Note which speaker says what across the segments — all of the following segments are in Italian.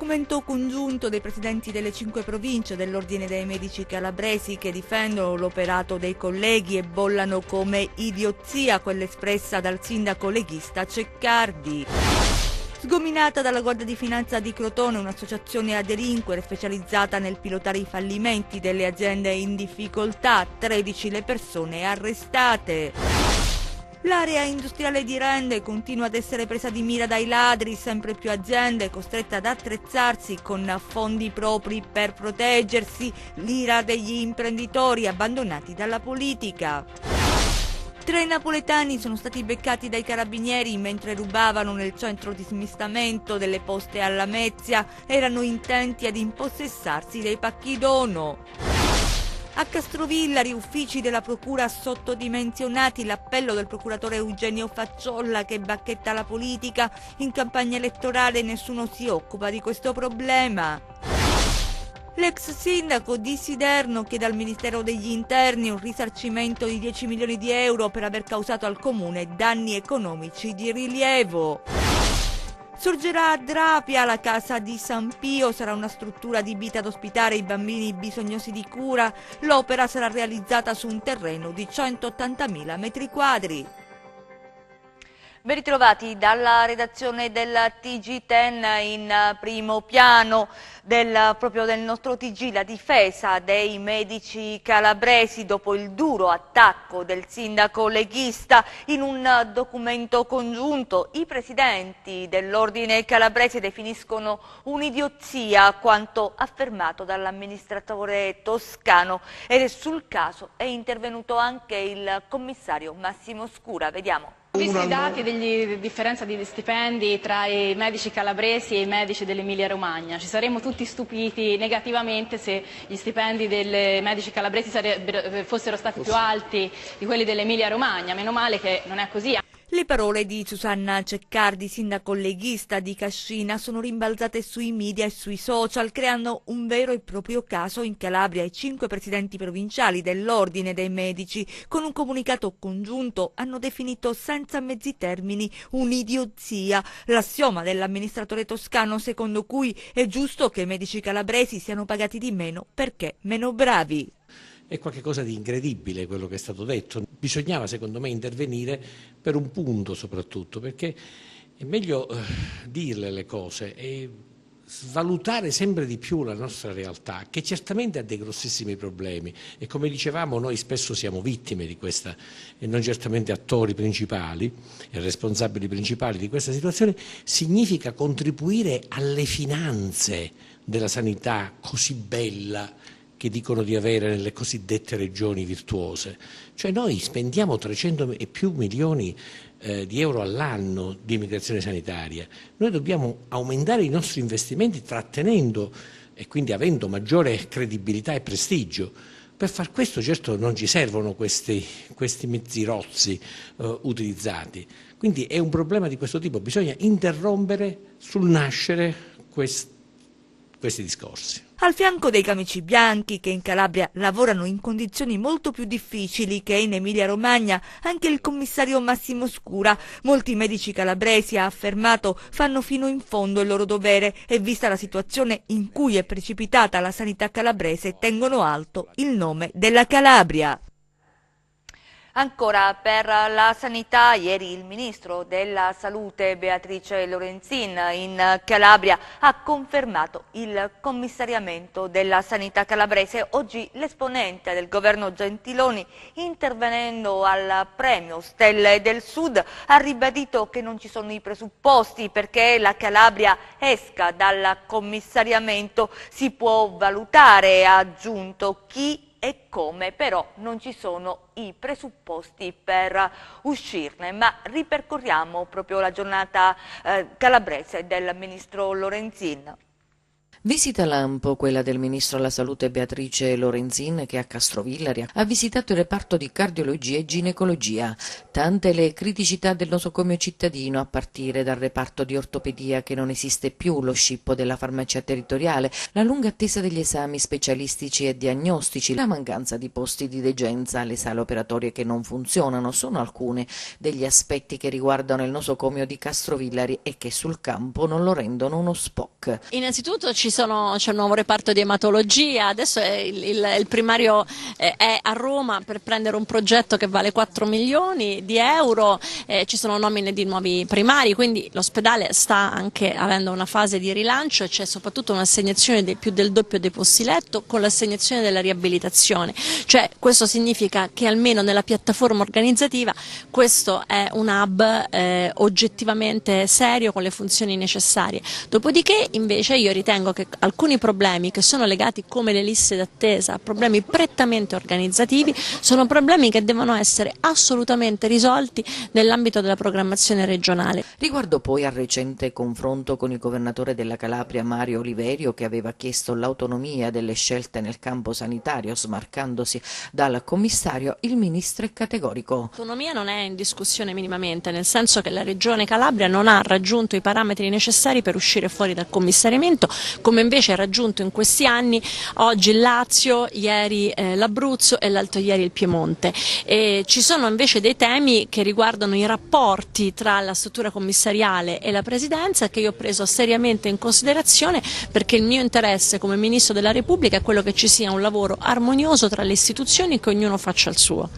Speaker 1: documento congiunto dei presidenti delle 5 province dell'Ordine dei Medici Calabresi che difendono l'operato dei colleghi e bollano come idiozia quella espressa dal sindaco leghista Ceccardi. Sgominata dalla Guardia di Finanza di Crotone, un'associazione a delinquere specializzata nel pilotare i fallimenti delle aziende in difficoltà, 13 le persone arrestate. L'area industriale di Rende continua ad essere presa di mira dai ladri, sempre più aziende costrette ad attrezzarsi con fondi propri per proteggersi, l'ira degli imprenditori abbandonati dalla politica. 3 napoletani sono stati beccati dai carabinieri mentre rubavano nel centro di smistamento delle poste a Lamezia, erano intenti ad impossessarsi dei pacchi dono. A Castrovillari, uffici della procura sottodimensionati, l'appello del procuratore Eugenio Facciolla che bacchetta la politica, in campagna elettorale nessuno si occupa di questo problema. L'ex sindaco di Siderno chiede al Ministero degli Interni un risarcimento di 10 milioni di euro per aver causato al comune danni economici di rilievo. Sorgerà a Drapia la casa di San Pio, sarà una struttura adibita ad ospitare i bambini bisognosi di cura. L'opera sarà realizzata su un terreno di 180.000 metri quadri. Ben ritrovati dalla redazione del TG10 in primo piano proprio del nostro TG, la difesa dei medici calabresi dopo il duro attacco del sindaco leghista. In un documento congiunto i presidenti dell'ordine calabrese definiscono un'idiozia quanto affermato dall'amministratore toscano e sul caso è intervenuto anche il commissario Massimo Scura. Vediamo.
Speaker 2: Visti i dati della differenza di stipendi tra i medici calabresi e i medici dell'Emilia Romagna, ci saremmo tutti stupiti negativamente se gli stipendi dei medici calabresi fossero stati più alti di quelli dell'Emilia Romagna, meno male che non è così.
Speaker 1: Le parole di Susanna Ceccardi, sindaco leghista di Cascina, sono rimbalzate sui media e sui social, creando un vero e proprio caso in Calabria. I 5 presidenti provinciali dell'Ordine dei Medici, con un comunicato congiunto, hanno definito senza mezzi termini un'idiozia l'assioma dell'amministratore toscano secondo cui è giusto che i medici calabresi siano pagati di meno perché meno bravi.
Speaker 3: È qualcosa di incredibile quello che è stato detto. Bisognava secondo me intervenire per un punto soprattutto, perché è meglio dirle le cose e svalutare sempre di più la nostra realtà, che certamente ha dei grossissimi problemi e come dicevamo noi spesso siamo vittime di questa e non certamente attori principali e responsabili principali di questa situazione. Significa contribuire alle finanze della sanità così bella che dicono di avere nelle cosiddette regioni virtuose. Cioè noi spendiamo 300 e più milioni di euro all'anno di immigrazione sanitaria. Noi dobbiamo aumentare i nostri investimenti trattenendo e quindi avendo maggiore credibilità e prestigio. Per far questo certo non ci servono questi mezzi rozzi utilizzati. Quindi è un problema di questo tipo, bisogna interrompere sul nascere questi discorsi.
Speaker 1: Al fianco dei camici bianchi che in Calabria lavorano in condizioni molto più difficili che in Emilia-Romagna, anche il commissario Massimo Scura. Molti medici calabresi, ha affermato, fanno fino in fondo il loro dovere e vista la situazione in cui è precipitata la sanità calabrese tengono alto il nome della Calabria. Ancora per la sanità, ieri il ministro della salute Beatrice Lorenzin in Calabria ha confermato il commissariamento della sanità calabrese. Oggi l'esponente del governo Gentiloni, intervenendo al premio Stelle del Sud, ha ribadito che non ci sono i presupposti perché la Calabria esca dal commissariamento. Si può valutare, ha aggiunto, chi e come, però non ci sono i presupposti per uscirne. Ma ripercorriamo proprio la giornata calabrese del ministro Lorenzin.
Speaker 4: Visita lampo, quella del ministro alla salute Beatrice Lorenzin, che a Castrovillari ha visitato il reparto di cardiologia e ginecologia. Tante le criticità del nosocomio cittadino, a partire dal reparto di ortopedia che non esiste più, lo scippo della farmacia territoriale, la lunga attesa degli esami specialistici e diagnostici, la mancanza di posti di degenza, le sale operatorie che non funzionano, sono alcuni degli aspetti che riguardano il nosocomio di Castrovillari e che sul campo non lo rendono uno SPOC. shock.
Speaker 5: Innanzitutto c'è un nuovo reparto di ematologia, adesso il primario è a Roma per prendere un progetto che vale 4 milioni di euro, ci sono nomine di nuovi primari, quindi l'ospedale sta anche avendo una fase di rilancio e c'è soprattutto un'assegnazione più del doppio dei posti letto con l'assegnazione della riabilitazione, cioè questo significa che almeno nella piattaforma organizzativa questo è un hub oggettivamente serio con le funzioni necessarie. Dopodiché invece io ritengo che alcuni problemi che sono legati come le liste d'attesa a problemi prettamente organizzativi sono problemi che devono essere assolutamente risolti nell'ambito della programmazione regionale.
Speaker 4: Riguardo poi al recente confronto con il governatore della Calabria Mario Oliverio, che aveva chiesto l'autonomia delle scelte nel campo sanitario smarcandosi dal commissario, il ministro è categorico.
Speaker 5: L'autonomia non è in discussione minimamente, nel senso che la Regione Calabria non ha raggiunto i parametri necessari per uscire fuori dal commissariamento, come invece ha raggiunto in questi anni oggi il Lazio, ieri l'Abruzzo e l'altro ieri il Piemonte. Ci sono invece dei temi che riguardano i rapporti tra la struttura commissariale e la Presidenza che io ho preso seriamente in considerazione, perché il mio interesse come Ministro della Repubblica è quello che ci sia un lavoro armonioso tra le istituzioni e che ognuno faccia il suo.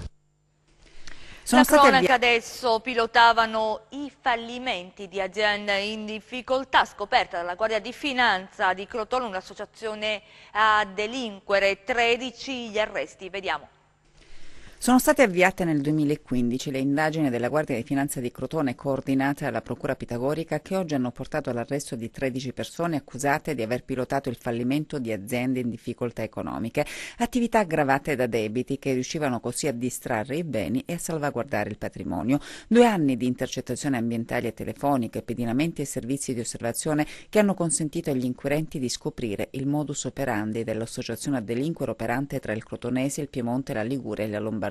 Speaker 1: La cronaca adesso pilotavano i fallimenti di aziende in difficoltà, scoperta dalla Guardia di Finanza di Crotone, un'associazione a delinquere, 13 gli arresti, vediamo.
Speaker 6: Sono state avviate nel 2015 le indagini della Guardia di Finanza di Crotone coordinate dalla Procura Pitagorica che oggi hanno portato all'arresto di 13 persone accusate di aver pilotato il fallimento di aziende in difficoltà economiche, attività aggravate da debiti che riuscivano così a distrarre i beni e a salvaguardare il patrimonio. 2 anni di intercettazioni ambientali e telefoniche, pedinamenti e servizi di osservazione che hanno consentito agli inquirenti di scoprire il modus operandi dell'associazione a delinquere operante tra il Crotonese, il Piemonte, la Liguria e la Lombardia,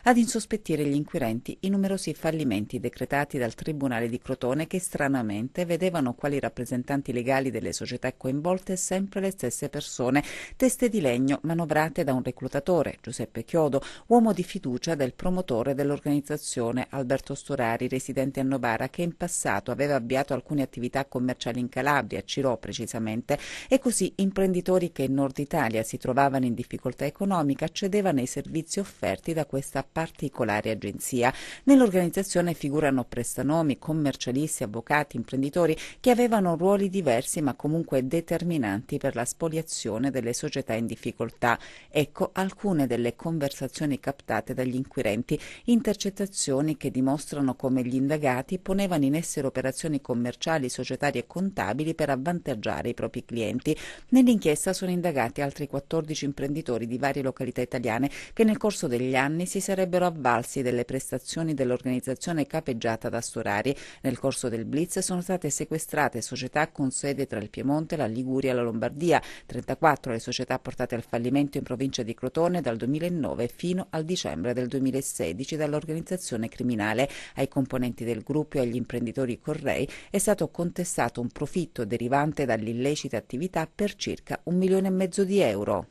Speaker 6: ad insospettire gli inquirenti i numerosi fallimenti decretati dal Tribunale di Crotone che stranamente vedevano quali rappresentanti legali delle società coinvolte sempre le stesse persone, teste di legno manovrate da un reclutatore, Giuseppe Chiodo, uomo di fiducia del promotore dell'organizzazione Alberto Storari, residente a Novara, che in passato aveva avviato alcune attività commerciali in Calabria, a Cirò precisamente, e così imprenditori che in Nord Italia si trovavano in difficoltà economica accedevano ai servizi offerti da questa particolare agenzia. Nell'organizzazione figurano prestanomi, commercialisti, avvocati, imprenditori che avevano ruoli diversi ma comunque determinanti per la spoliazione delle società in difficoltà. Ecco alcune delle conversazioni captate dagli inquirenti, intercettazioni che dimostrano come gli indagati ponevano in essere operazioni commerciali, societarie e contabili per avvantaggiare i propri clienti. Nell'inchiesta sono indagati altri 14 imprenditori di varie località italiane che nel corso degli anni si sarebbero avvalsi delle prestazioni dell'organizzazione capeggiata da Storari. Nel corso del blitz sono state sequestrate società con sede tra il Piemonte, la Liguria e la Lombardia, 34 le società portate al fallimento in provincia di Crotone dal 2009 fino al dicembre del 2016 dall'organizzazione criminale. Ai componenti del gruppo e agli imprenditori Correi è stato contestato un profitto derivante dall'illecita attività per circa 1,5 milioni di euro.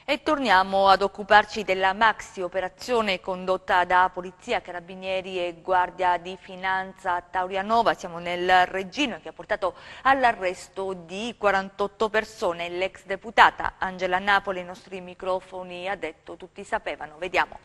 Speaker 1: E torniamo ad occuparci della maxi operazione condotta da Polizia, Carabinieri e Guardia di Finanza a Taurianova. Siamo nel Reggino, che ha portato all'arresto di 48 persone. L'ex deputata Angela Napoli ai nostri microfoni ha detto tutti sapevano. Vediamo.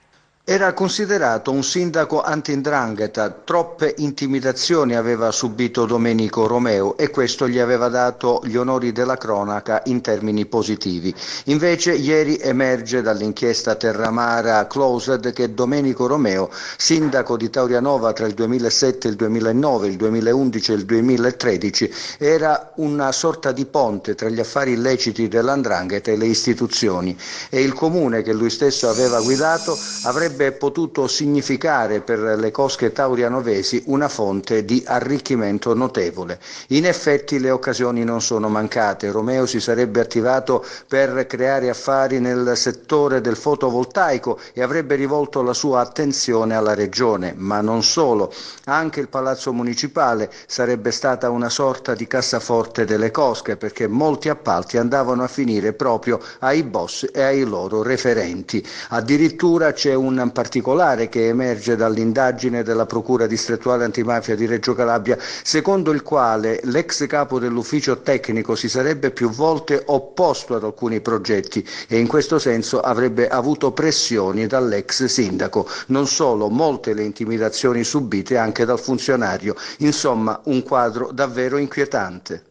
Speaker 7: Era considerato un sindaco anti-'ndrangheta, troppe intimidazioni aveva subito Domenico Romeo e questo gli aveva dato gli onori della cronaca in termini positivi. Invece ieri emerge dall'inchiesta Terramara Closed che Domenico Romeo, sindaco di Taurianova tra il 2007 e il 2009, il 2011 e il 2013, era una sorta di ponte tra gli affari illeciti dell''ndrangheta e le istituzioni e il comune che lui stesso aveva guidato avrebbe potuto significare per le cosche taurianovesi una fonte di arricchimento notevole. In effetti le occasioni non sono mancate. Romeo si sarebbe attivato per creare affari nel settore del fotovoltaico e avrebbe rivolto la sua attenzione alla regione, ma non solo. Anche il Palazzo Municipale sarebbe stata una sorta di cassaforte delle cosche, perché molti appalti andavano a finire proprio ai boss e ai loro referenti. Addirittura c'è un in particolare che emerge dall'indagine della Procura distrettuale antimafia di Reggio Calabria, secondo il quale l'ex capo dell'ufficio tecnico si sarebbe più volte opposto ad alcuni progetti e in questo senso avrebbe avuto pressioni dall'ex sindaco. Non solo, molte le intimidazioni subite anche dal funzionario. Insomma, un quadro davvero inquietante.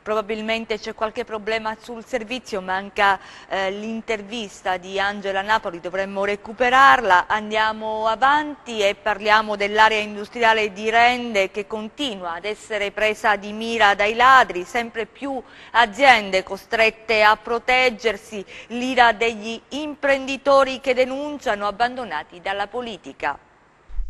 Speaker 1: Probabilmente c'è qualche problema sul servizio, manca l'intervista di Angela Napoli, dovremmo recuperarla. Andiamo avanti e parliamo dell'area industriale di Rende che continua ad essere presa di mira dai ladri, sempre più aziende costrette a proteggersi, l'ira degli imprenditori che denunciano, abbandonati dalla politica.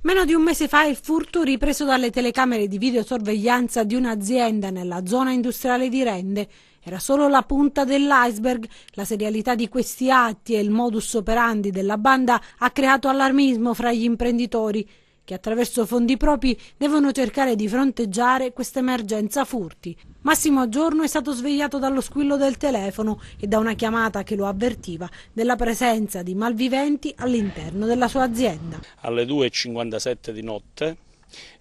Speaker 8: Meno di un mese fa il furto ripreso dalle telecamere di videosorveglianza di un'azienda nella zona industriale di Rende era solo la punta dell'iceberg. La serialità di questi atti e il modus operandi della banda ha creato allarmismo fra gli imprenditori che attraverso fondi propri devono cercare di fronteggiare questa emergenza furti. Massimo Giorno è stato svegliato dallo squillo del telefono e da una chiamata che lo avvertiva della presenza di malviventi all'interno della sua azienda.
Speaker 9: Alle 2:57 di notte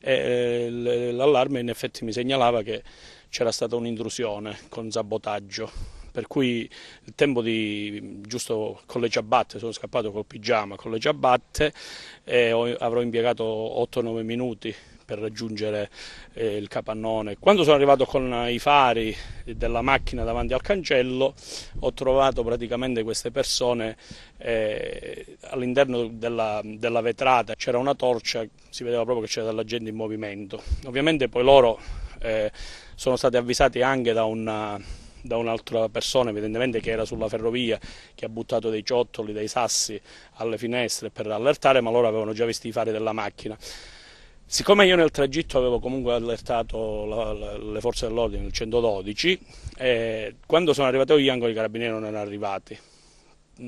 Speaker 9: l'allarme in effetti mi segnalava che c'era stata un'intrusione con sabotaggio, per cui il tempo di, giusto con le ciabatte, sono scappato col pigiama, con le ciabatte avrò impiegato 8-9 minuti per raggiungere il capannone. Quando sono arrivato con i fari della macchina davanti al cancello ho trovato praticamente queste persone all'interno della vetrata, c'era una torcia, si vedeva proprio che c'era della gente in movimento. Ovviamente poi loro sono stati avvisati anche da un'altra persona evidentemente che era sulla ferrovia, che ha buttato dei ciottoli, dei sassi alle finestre per allertare, ma loro avevano già visto i fari della macchina. Siccome io nel tragitto avevo comunque allertato le forze dell'ordine, il 112, quando sono arrivato io anche i carabinieri non erano arrivati.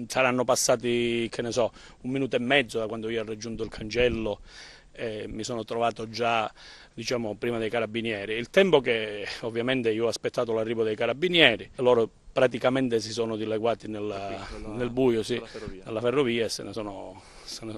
Speaker 9: Saranno passati, che ne so, 1 minuto e mezzo da quando io ho raggiunto il cancello. Mi sono trovato già, diciamo, prima dei carabinieri. Il tempo che ovviamente io ho aspettato l'arrivo dei carabinieri, loro praticamente si sono dileguati nel buio, sì, alla ferrovia, e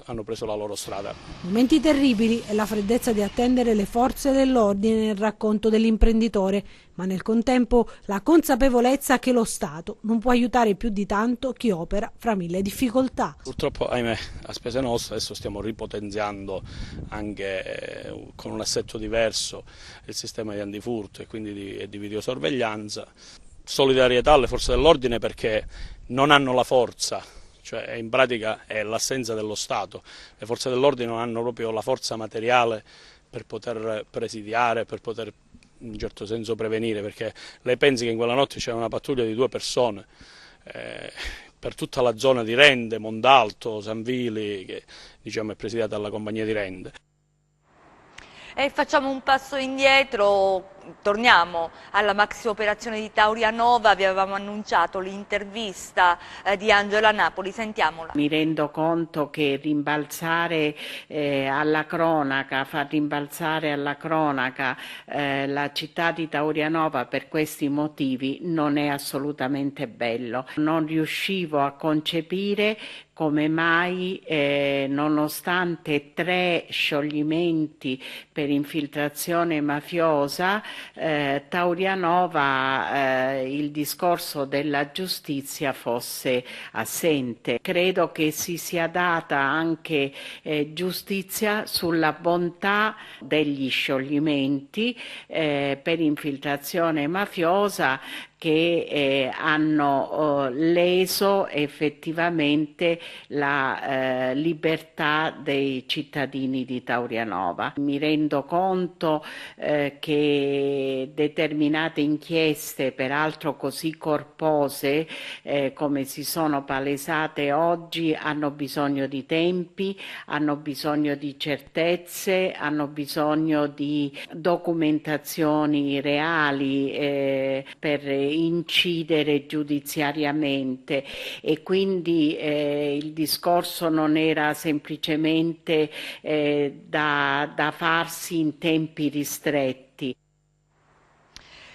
Speaker 9: hanno preso la loro strada.
Speaker 8: Momenti terribili e la freddezza di attendere le forze dell'ordine nel racconto dell'imprenditore, ma nel contempo la consapevolezza che lo Stato non può aiutare più di tanto chi opera fra mille difficoltà.
Speaker 9: Purtroppo, ahimè, a spese nostre adesso stiamo ripotenziando anche con un assetto diverso il sistema di antifurto e quindi di videosorveglianza. Solidarietà alle forze dell'ordine perché non hanno la forza, cioè in pratica è l'assenza dello Stato. Le forze dell'ordine non hanno proprio la forza materiale per poter presidiare, per poter in un certo senso prevenire, perché lei pensi che in quella notte c'era una pattuglia di 2 persone per tutta la zona di Rende, Mondalto, Sanvili, che diciamo è presidiata dalla compagnia di Rende.
Speaker 1: E facciamo un passo indietro, torniamo alla maxi operazione di Taurianova, vi avevamo annunciato l'intervista di Angela Napoli, sentiamola.
Speaker 10: Mi rendo conto che rimbalzare alla cronaca, far rimbalzare alla cronaca la città di Taurianova per questi motivi non è assolutamente bello. Non riuscivo a concepire come mai, nonostante 3 scioglimenti per infiltrazione mafiosa, Taurianova il discorso della giustizia fosse assente. Credo che si sia data anche giustizia sulla bontà degli scioglimenti per infiltrazione mafiosa che hanno leso effettivamente la libertà dei cittadini di Taurianova. Mi rendo conto che determinate inchieste, peraltro così corpose come si sono palesate oggi, hanno bisogno di tempi, hanno bisogno di certezze, hanno bisogno di documentazioni reali per incidere giudiziariamente, e quindi il discorso non era semplicemente da farsi in tempi ristretti.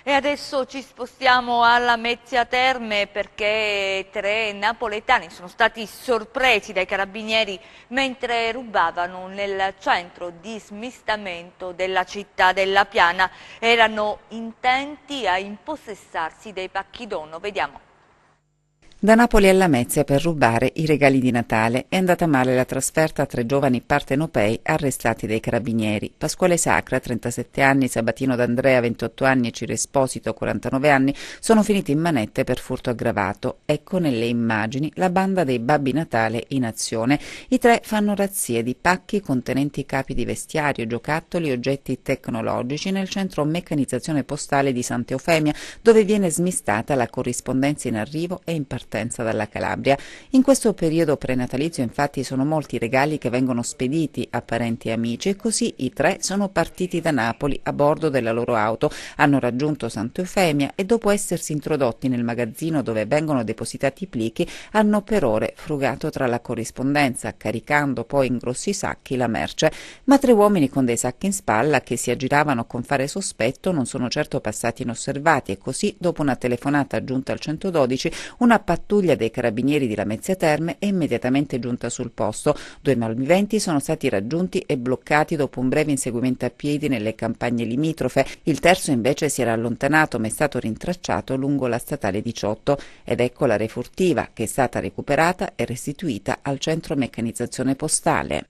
Speaker 1: E adesso ci spostiamo alla Lamezia Terme perché 3 napoletani sono stati sorpresi dai carabinieri mentre rubavano nel centro di smistamento della città della Piana. Erano intenti a impossessarsi dei pacchi dono. Vediamo.
Speaker 6: Da Napoli a Lamezia per rubare i regali di Natale è andata male la trasferta a 3 giovani partenopei arrestati dai carabinieri. Pasquale Sacra, 37 anni, Sabatino D'Andrea, 28 anni e Ciro Esposito, 49 anni, sono finiti in manette per furto aggravato. Ecco nelle immagini la banda dei Babbi Natale in azione. I 3 fanno razzie di pacchi contenenti capi di vestiario, giocattoli e oggetti tecnologici nel centro meccanizzazione postale di Santa Eufemia, dove viene smistata la corrispondenza in arrivo e in partenza dalla Calabria. In questo periodo prenatalizio infatti sono molti i regali che vengono spediti a parenti e amici e così i 3 sono partiti da Napoli a bordo della loro auto, hanno raggiunto Santa Eufemia e dopo essersi introdotti nel magazzino dove vengono depositati i plichi hanno per ore frugato tra la corrispondenza, caricando poi in grossi sacchi la merce. Ma 3 uomini con dei sacchi in spalla che si aggiravano con fare sospetto non sono certo passati inosservati e così dopo una telefonata giunta al 112 una pattuglia dei carabinieri di Lamezia Terme è immediatamente giunta sul posto. 2 malviventi sono stati raggiunti e bloccati dopo un breve inseguimento a piedi nelle campagne limitrofe. Il terzo invece si era allontanato ma è stato rintracciato lungo la statale 18 ed ecco la refurtiva che è stata recuperata e restituita al centro meccanizzazione postale.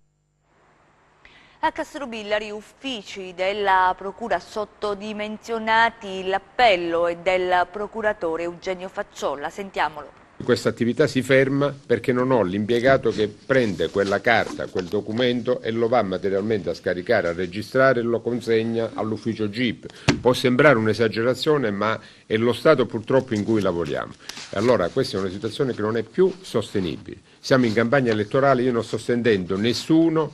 Speaker 1: A Castrovillari uffici della Procura sottodimensionati, l'appello è del procuratore Eugenio Facciolla. Sentiamolo.
Speaker 11: Questa attività si ferma perché non ho l'impiegato che prende quella carta, quel documento e lo va materialmente a scaricare, a registrare e lo consegna all'ufficio GIP. Può sembrare un'esagerazione, ma è lo stato purtroppo in cui lavoriamo. E allora questa è una situazione che non è più sostenibile. Siamo in campagna elettorale, io non sto sentendo nessuno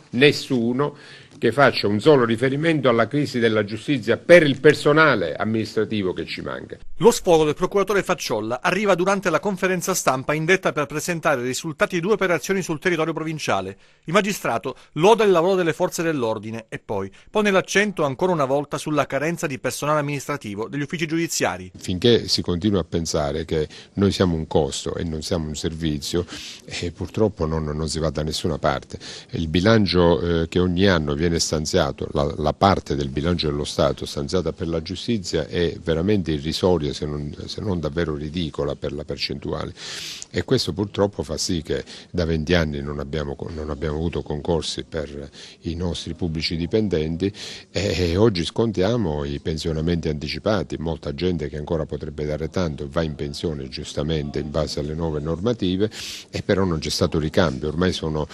Speaker 11: che faccia un solo riferimento alla crisi della giustizia per il personale amministrativo che ci manca.
Speaker 12: Lo sfogo del procuratore Facciolla arriva durante la conferenza stampa indetta per presentare i risultati di 2 operazioni sul territorio provinciale. Il magistrato loda il lavoro delle forze dell'ordine e poi pone l'accento ancora una volta sulla carenza di personale amministrativo degli uffici giudiziari.
Speaker 11: Finché si continua a pensare che noi siamo un costo e non siamo un servizio, purtroppo non si va da nessuna parte. Il bilancio che ogni anno viene stanziato, la parte del bilancio dello Stato stanziata per la giustizia è veramente irrisoria, se non davvero ridicola per la percentuale, e questo purtroppo fa sì che da 20 anni non abbiamo avuto concorsi per i nostri pubblici dipendenti e oggi scontiamo i pensionamenti anticipati. Molta gente che ancora potrebbe dare tanto va in pensione giustamente in base alle nuove normative e però non c'è stato ricambio. Ormai sono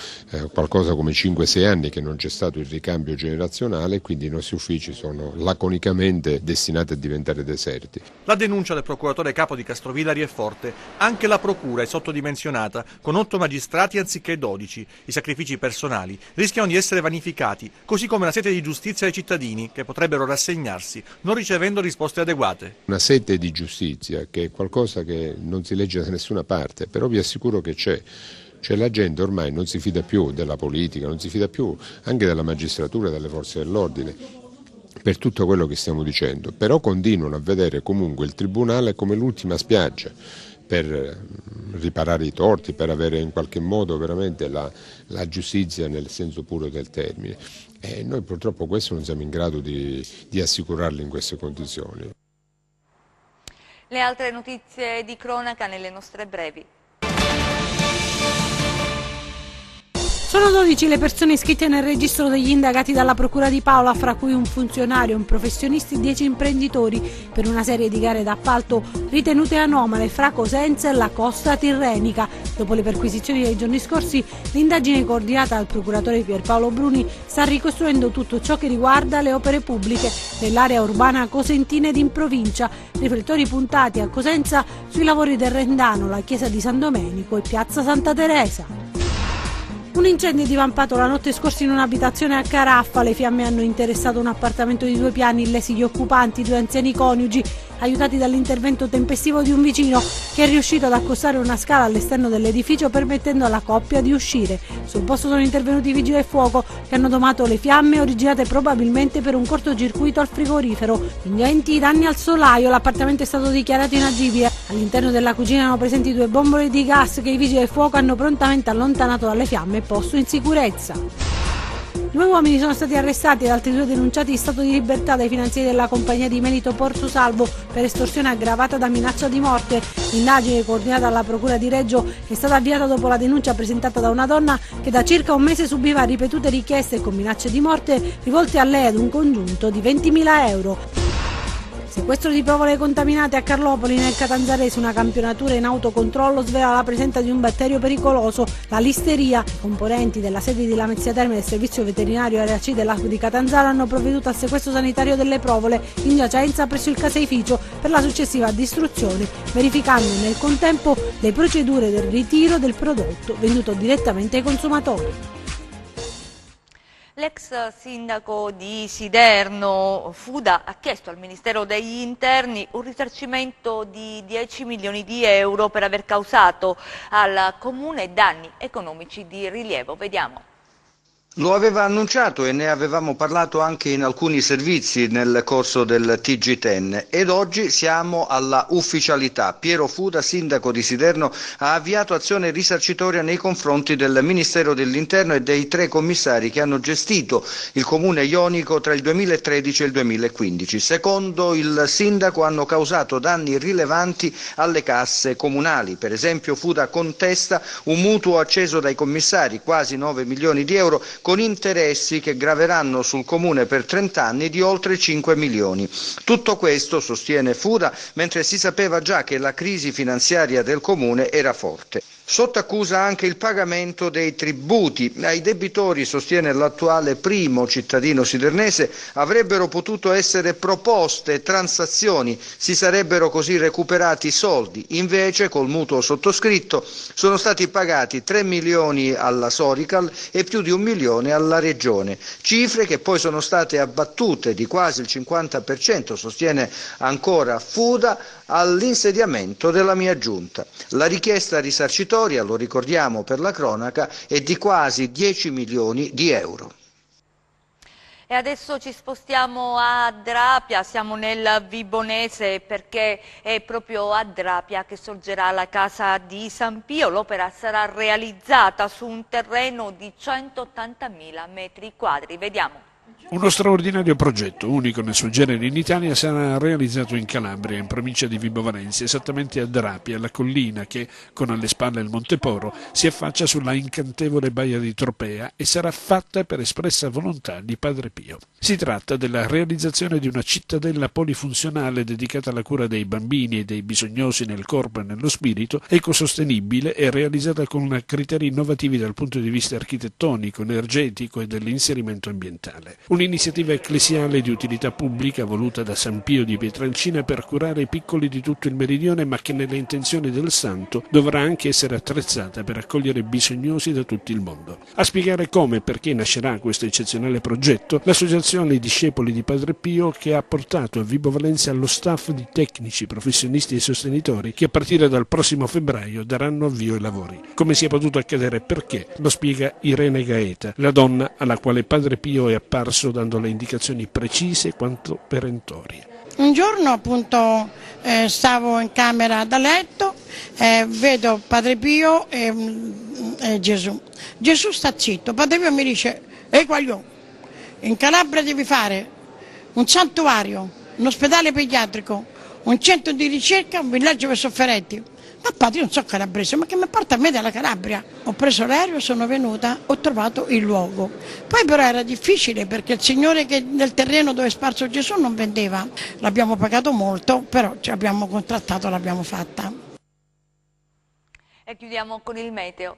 Speaker 11: qualcosa come 5-6 anni che non c'è stato il ricambio generazionale, quindi i nostri uffici sono laconicamente destinati a diventare deserti.
Speaker 12: La denuncia del procuratore capo di Castrovillari è forte. Anche la procura è sottodimensionata, con 8 magistrati anziché 12. I sacrifici personali rischiano di essere vanificati, così come la sete di giustizia ai cittadini, che potrebbero rassegnarsi, non ricevendo risposte adeguate.
Speaker 11: Una sete di giustizia, che è qualcosa che non si legge da nessuna parte, però vi assicuro che c'è. Cioè la gente ormai non si fida più della politica, non si fida più anche della magistratura e delle forze dell'ordine, per tutto quello che stiamo dicendo, però continuano a vedere comunque il tribunale come l'ultima spiaggia per riparare i torti, per avere in qualche modo veramente la giustizia nel senso puro del termine. E noi purtroppo questo non siamo in grado di assicurarli in queste condizioni.
Speaker 1: Le altre notizie di cronaca nelle nostre brevi.
Speaker 8: Sono 12 le persone iscritte nel registro degli indagati dalla Procura di Paola, fra cui un funzionario, un professionista e 10 imprenditori, per una serie di gare d'appalto ritenute anomale fra Cosenza e la costa tirrenica. Dopo le perquisizioni dei giorni scorsi, l'indagine coordinata dal procuratore Pierpaolo Bruni sta ricostruendo tutto ciò che riguarda le opere pubbliche nell'area urbana cosentina ed in provincia, riflettori puntati a Cosenza sui lavori del Rendano, la chiesa di San Domenico e piazza Santa Teresa. Un incendio è divampato la notte scorsa in un'abitazione a Caraffa. Le fiamme hanno interessato un appartamento di 2 piani, lesi gli occupanti, 2 anziani coniugi aiutati dall'intervento tempestivo di un vicino che è riuscito ad accostare una scala all'esterno dell'edificio permettendo alla coppia di uscire. Sul posto sono intervenuti i vigili del fuoco che hanno domato le fiamme originate probabilmente per un cortocircuito al frigorifero. Ingenti danni al solaio, l'appartamento è stato dichiarato inagibile. All'interno della cucina erano presenti 2 bombole di gas che i vigili del fuoco hanno prontamente allontanato dalle fiamme e posto in sicurezza. 2 uomini sono stati arrestati ed altri 2 denunciati in stato di libertà dai finanzieri della compagnia di Melito Porto Salvo per estorsione aggravata da minaccia di morte. L'indagine coordinata dalla Procura di Reggio è stata avviata dopo la denuncia presentata da una donna che da circa un mese subiva ripetute richieste con minacce di morte rivolte a lei ad un congiunto di 20.000 euro. Sequestro di provole contaminate a Carlopoli nel Catanzarese, una campionatura in autocontrollo svela la presenza di un batterio pericoloso, la listeria. I componenti della sede di Lamezia Terme del servizio veterinario Area C dell'ASP di Catanzaro hanno provveduto al sequestro sanitario delle provole in giacenza presso il caseificio per la successiva distruzione, verificando nel contempo le procedure del ritiro del prodotto venduto direttamente ai consumatori.
Speaker 1: L'ex sindaco di Siderno, Fuda, ha chiesto al Ministero degli Interni un risarcimento di 10 milioni di euro per aver causato al Comune danni economici di rilievo. Vediamo.
Speaker 7: Lo aveva annunciato e ne avevamo parlato anche in alcuni servizi nel corso del TG10 ed oggi siamo alla ufficialità. Piero Fuda, sindaco di Siderno, ha avviato azione risarcitoria nei confronti del Ministero dell'Interno e dei 3 commissari che hanno gestito il comune ionico tra il 2013 e il 2015. Secondo il sindaco hanno causato danni rilevanti alle casse comunali. Per esempio Fuda contesta un mutuo acceso dai commissari, quasi 9 milioni di euro, con interessi che graveranno sul comune per 30 anni di oltre 5 milioni. Tutto questo, sostiene Fuda, mentre si sapeva già che la crisi finanziaria del comune era forte. Sotto accusa anche il pagamento dei tributi. Ai debitori, sostiene l'attuale primo cittadino sidernese, avrebbero potuto essere proposte transazioni, si sarebbero così recuperati soldi. Invece, col mutuo sottoscritto, sono stati pagati 3 milioni alla Sorical e più di 1 milione alla Regione. Cifre che poi sono state abbattute di quasi il 50%, sostiene ancora Fuda, all'insediamento della mia giunta. La richiesta risarcitoria, lo ricordiamo per la cronaca, è di quasi 10 milioni di euro.
Speaker 1: E adesso ci spostiamo a Drapia, siamo nel Vibonese perché è proprio a Drapia che sorgerà la casa di San Pio. L'opera sarà realizzata su un terreno di 180.000 metri quadri. Vediamo.
Speaker 13: Uno straordinario progetto, unico nel suo genere in Italia, sarà realizzato in Calabria, in provincia di Vibo Valentia, esattamente a Drapia, la collina che, con alle spalle il Monte Poro, si affaccia sulla incantevole baia di Tropea e sarà fatta per espressa volontà di Padre Pio. Si tratta della realizzazione di una cittadella polifunzionale dedicata alla cura dei bambini e dei bisognosi nel corpo e nello spirito, ecosostenibile e realizzata con criteri innovativi dal punto di vista architettonico, energetico e dell'inserimento ambientale. Un'iniziativa ecclesiale di utilità pubblica voluta da San Pio di Pietrelcina per curare i piccoli di tutto il meridione, ma che nelle intenzioni del santo dovrà anche essere attrezzata per accogliere bisognosi da tutto il mondo. A spiegare come e perché nascerà questo eccezionale progetto, l'associazione I Discepoli di Padre Pio, che ha portato a Vibo Valentia lo staff di tecnici, professionisti e sostenitori che a partire dal prossimo febbraio daranno avvio ai lavori. Come sia potuto accadere e perché, lo spiega Irene Gaeta, la donna alla quale Padre Pio è apparso dando le indicazioni precise quanto perentorie.
Speaker 14: Un giorno appunto stavo in camera da letto, vedo Padre Pio e Gesù. Gesù sta zitto, Padre Pio mi dice: Quagliò, in Calabria devi fare un santuario, un ospedale pediatrico, un centro di ricerca, un villaggio per sofferenti. Ma padre, io non so calabrese, ma che mi porta a me dalla Calabria? Ho preso l'aereo, sono venuta, ho trovato il luogo. Poi però era difficile perché il signore che nel terreno dove è sparso Gesù non vendeva. L'abbiamo pagato molto, però ci abbiamo contrattato, l'abbiamo fatta.
Speaker 1: E chiudiamo con il meteo.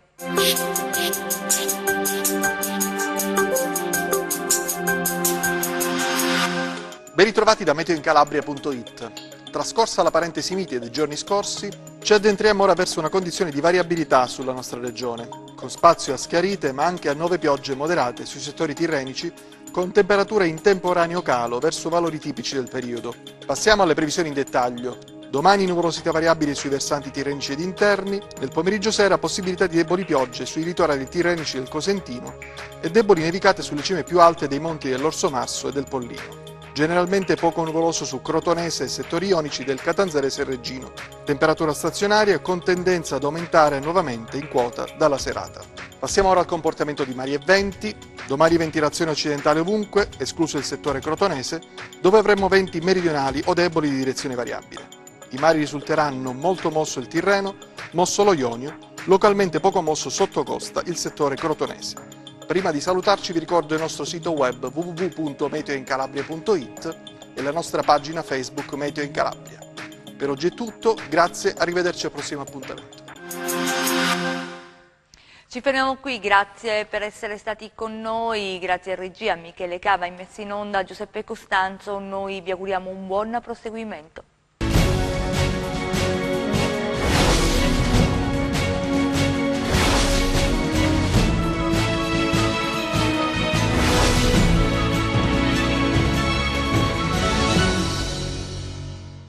Speaker 12: Ben ritrovati da meteoincalabria.it. Trascorsa la parentesi mite dei giorni scorsi, ci addentriamo ora verso una condizione di variabilità sulla nostra regione, con spazio a schiarite ma anche a nuove piogge moderate sui settori tirrenici con temperature in temporaneo calo verso valori tipici del periodo. Passiamo alle previsioni in dettaglio. Domani nuvolosità variabili sui versanti tirrenici ed interni, nel pomeriggio sera possibilità di deboli piogge sui litorali tirrenici del Cosentino e deboli nevicate sulle cime più alte dei monti dell'Orso Marso e del Pollino. Generalmente poco nuvoloso su Crotonese e settori ionici del Catanzarese e Reggino. Temperatura stazionaria con tendenza ad aumentare nuovamente in quota dalla serata. Passiamo ora al comportamento di mari e venti. Domani ventilazione occidentale ovunque, escluso il settore crotonese, dove avremo venti meridionali o deboli di direzione variabile. I mari risulteranno molto mosso il Tirreno, mosso lo Ionio, localmente poco mosso sotto costa il settore crotonese. Prima di salutarci vi ricordo il nostro sito web www.meteoincalabria.it e la nostra pagina Facebook Meteo in Calabria. Per oggi è tutto, grazie, arrivederci al prossimo appuntamento.
Speaker 1: Ci fermiamo qui, grazie per essere stati con noi, grazie a regia Michele Cava, in messa in onda Giuseppe Costanzo, noi vi auguriamo un buon proseguimento.